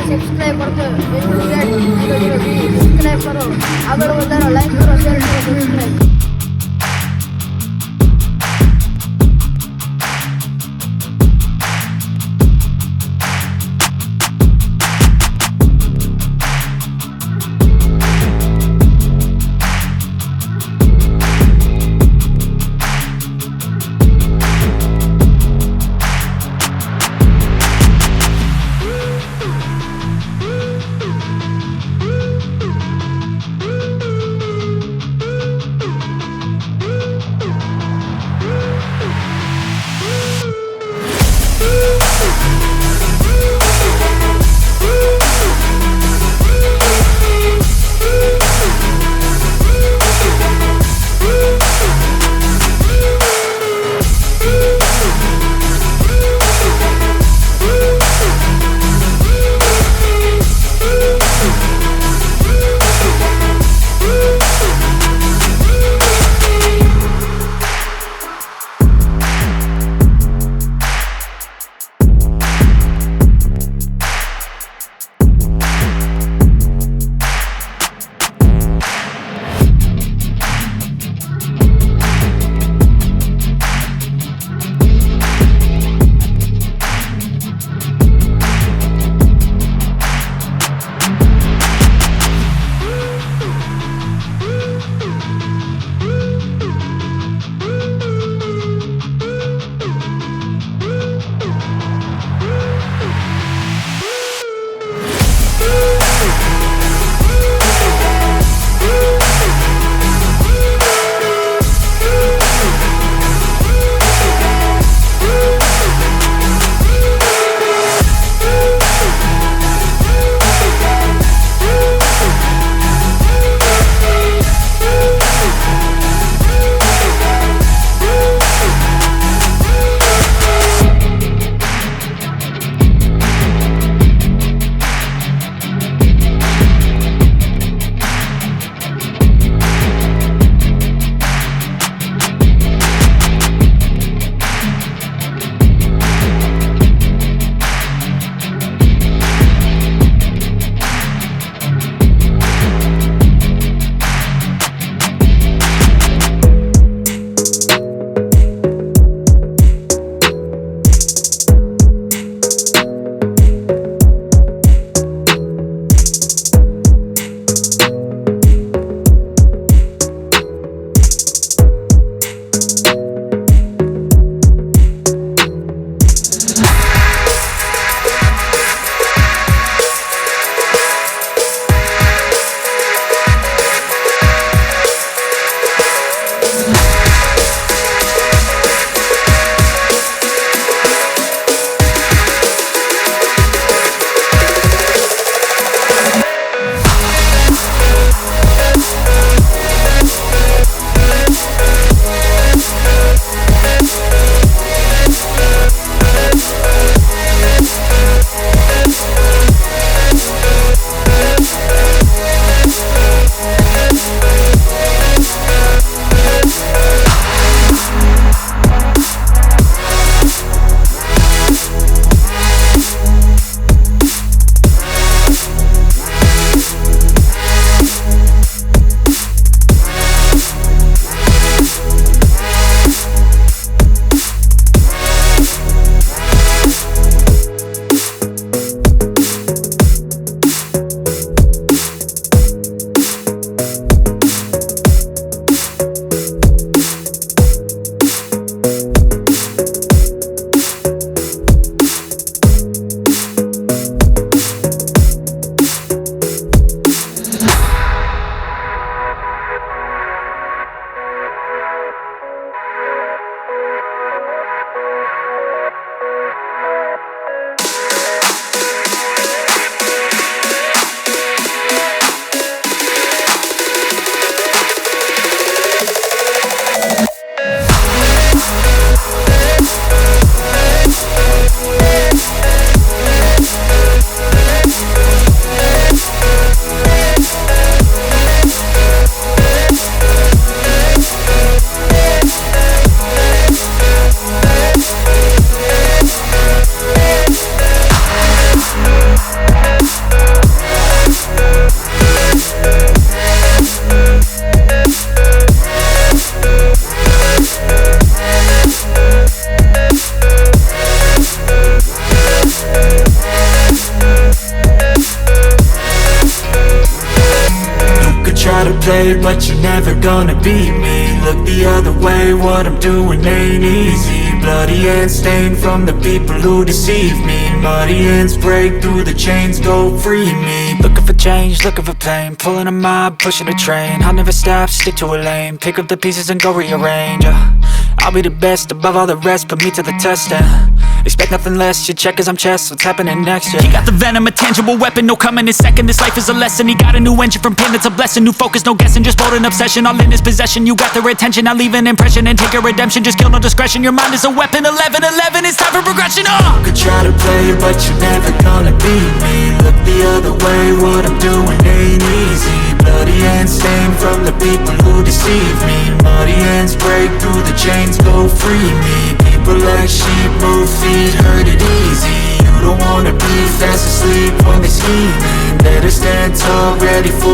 Subscribe કરજો. Subscribe કરો, આગળ વધારો, લાઈક કરો, શેર કરો, subscribe. play, but you're never gonna beat me. Look the other way, what I'm doing ain't easy. Bloody hands stained from the people who deceive me. Muddy hands break through the chains, go free me. Looking for change, looking for pain, pulling a mob, pushing a train. I'll never stop, stick to a lane, pick up the pieces and go rearrange. I'll be the best above all the rest, put me to the test and expect nothing less. You check as I'm chess, what's happening next, yeah. He got the venom, a tangible weapon, no coming in second. This life is a lesson, he got a new engine. From pain it's a blessing, new focus, no guessing. Just bold and obsession, all in his possession. You got their attention, I'll leave an impression and take a redemption. Just kill, no discretion, your mind is a weapon. 11-11, it's time for progression, You could try to play, but you're never gonna beat me. Look the other way, what I'm doing ain't easy. Bloody hands stained from the people who deceive me. Muddy hands break through the chains, go free me. People like sheep, move feet, hurt it easy. You don't wanna be fast asleep when they scheming. Better stand tall, ready for